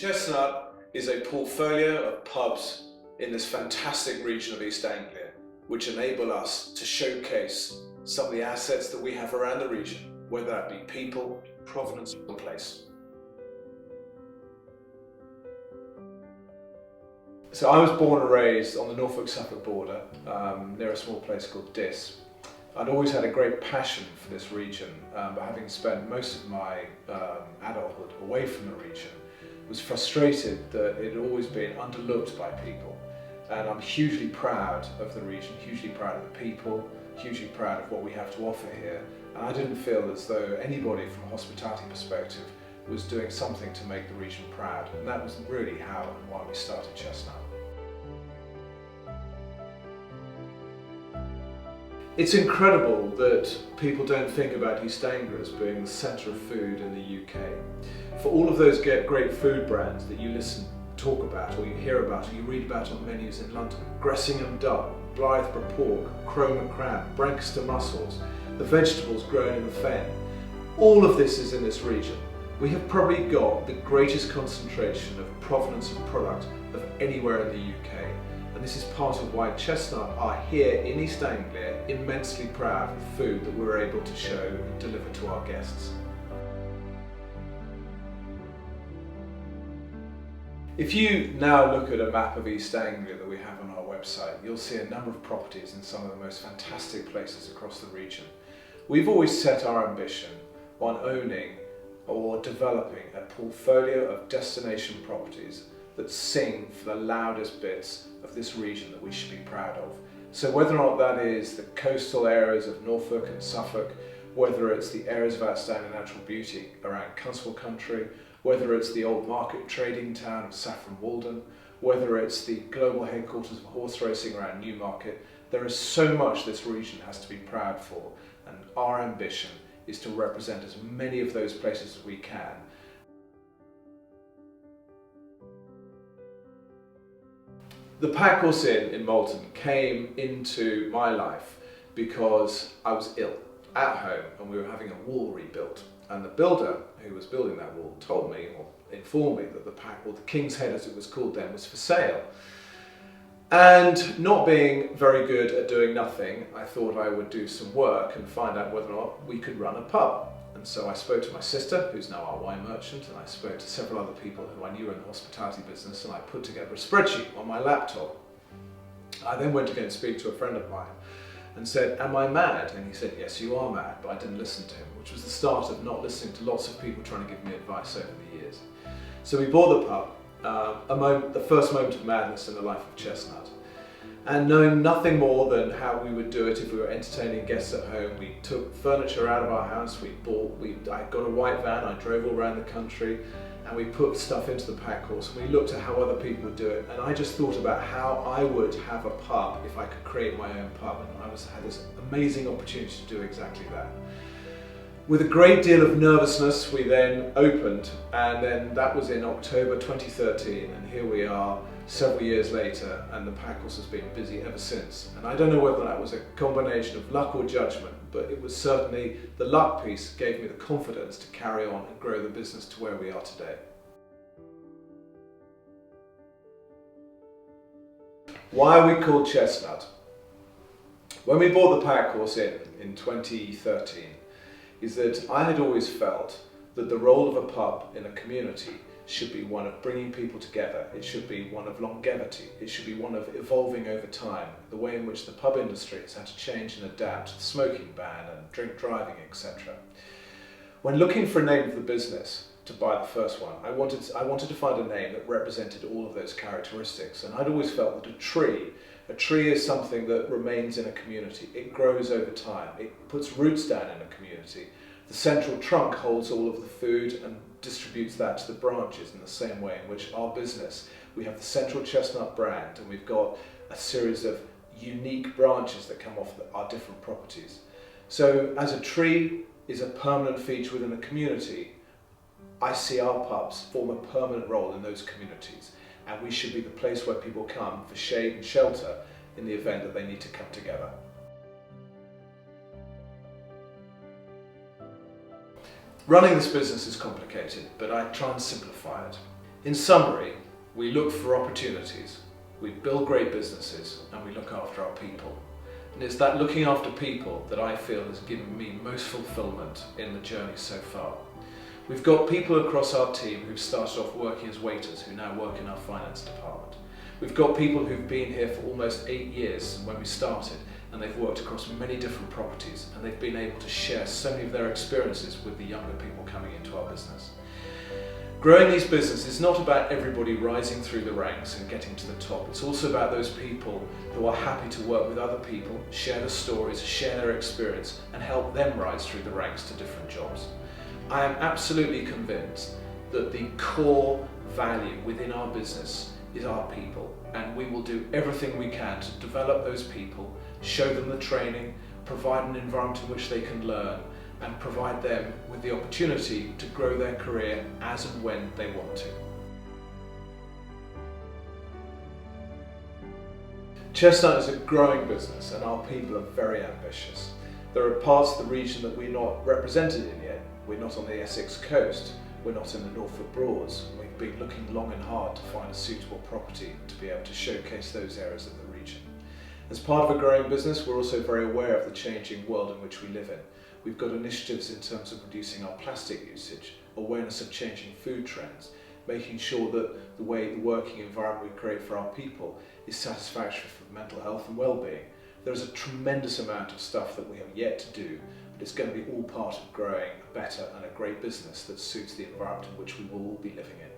Chestnut is a portfolio of pubs in this fantastic region of East Anglia, which enable us to showcase some of the assets that we have around the region, whether that be people, provenance, or place. So I was born and raised on the Norfolk-Suffolk border, near a small place called Diss. I'd always had a great passion for this region, but having spent most of my adulthood away from the region, was frustrated that it had always been underlooked by people. And I'm hugely proud of the region, hugely proud of the people, hugely proud of what we have to offer here. And I didn't feel as though anybody from a hospitality perspective was doing something to make the region proud. And that was really how and why we started Chestnut. It's incredible that people don't think about East Anglia as being the centre of food in the UK. For all of those great food brands that you talk about, or you hear about, or you read about on menus in London, Gressingham duck, Blythburgh pork, Cromer crab, Brancaster mussels, the vegetables grown in the fen, all of this is in this region. We have probably got the greatest concentration of provenance of product of anywhere in the UK. And this is part of why Chestnut are here in East Anglia immensely proud of the food that we're able to show and deliver to our guests. If you now look at a map of East Anglia that we have on our website, you'll see a number of properties in some of the most fantastic places across the region. We've always set our ambition on owning or developing a portfolio of destination properties that sing for the loudest bits of this region that we should be proud of. So whether or not that is the coastal areas of Norfolk and Suffolk, whether it's the areas of outstanding natural beauty around Constable Country, whether it's the old market trading town of Saffron Walden, whether it's the global headquarters of horse racing around Newmarket, there is so much this region has to be proud for, and our ambition is to represent as many of those places as we can. The Packhorse Inn in Malton came into my life because I was ill at home and we were having a wall rebuilt. And the builder who was building that wall told me, or informed me, that the King's Head, as it was called then, was for sale. And not being very good at doing nothing, I thought I would do some work and find out whether or not we could run a pub. And so I spoke to my sister, who's now our wine merchant, and I spoke to several other people who I knew were in the hospitality business, and I put together a spreadsheet on my laptop. I then went to go and speak to a friend of mine and said, "Am I mad?" And he said, "Yes, you are mad," but I didn't listen to him, which was the start of not listening to lots of people trying to give me advice over the years. So we bought the pub, the first moment of madness in the life of Chestnut. And knowing nothing more than how we would do it if we were entertaining guests at home, we took furniture out of our house, I got a white van, I drove all around the country, and we put stuff into the Packhorse, and we looked at how other people would do it, and I just thought about how I would have a pub if I could create my own pub, and I had this amazing opportunity to do exactly that. With a great deal of nervousness, we then opened, and then that was in October 2013, and here we are several years later, and the Packhorse has been busy ever since. And I don't know whether that was a combination of luck or judgment, but it was certainly the luck piece gave me the confidence to carry on and grow the business to where we are today. Why are we called Chestnut? When we bought the Packhorse in 2013, is that I had always felt that the role of a pub in a community should be one of bringing people together. It should be one of longevity. It should be one of evolving over time, the way in which the pub industry has had to change and adapt to the smoking ban and drink driving, etc. When looking for a name of the business to buy the first one, I wanted to find a name that represented all of those characteristics, and I'd always felt that a tree is something that remains in a community. It grows over time. It puts roots down in a community. The central trunk holds all of the food and distributes that to the branches in the same way in which our business, we have the central Chestnut brand, and we've got a series of unique branches that come off our different properties. So as a tree is a permanent feature within a community, I see our pubs form a permanent role in those communities, and we should be the place where people come for shade and shelter in the event that they need to come together. Running this business is complicated, but I try and simplify it. In summary, we look for opportunities, we build great businesses, and we look after our people. And it's that looking after people that I feel has given me most fulfillment in the journey so far. We've got people across our team who've started off working as waiters who now work in our finance department. We've got people who've been here for almost 8 years when we started, and they've worked across many different properties, and they've been able to share so many of their experiences with the younger people coming into our business. Growing these businesses is not about everybody rising through the ranks and getting to the top. It's also about those people who are happy to work with other people, share the stories, share their experience, and help them rise through the ranks to different jobs. I am absolutely convinced that the core value within our business is our people, and we will do everything we can to develop those people, show them the training, provide an environment in which they can learn, and provide them with the opportunity to grow their career as and when they want to. Chestnut is a growing business and our people are very ambitious. There are parts of the region that we're not represented in yet. We're not on the Essex coast, we're not in the Norfolk Broads. We've been looking long and hard to find a suitable property to be able to showcase those areas of the region. As part of a growing business, we're also very aware of the changing world in which we live in. We've got initiatives in terms of reducing our plastic usage, awareness of changing food trends, making sure that the working environment we create for our people is satisfactory for mental health and well-being. There's a tremendous amount of stuff that we have yet to do, but it's going to be all part of growing a better and a great business that suits the environment in which we will all be living in.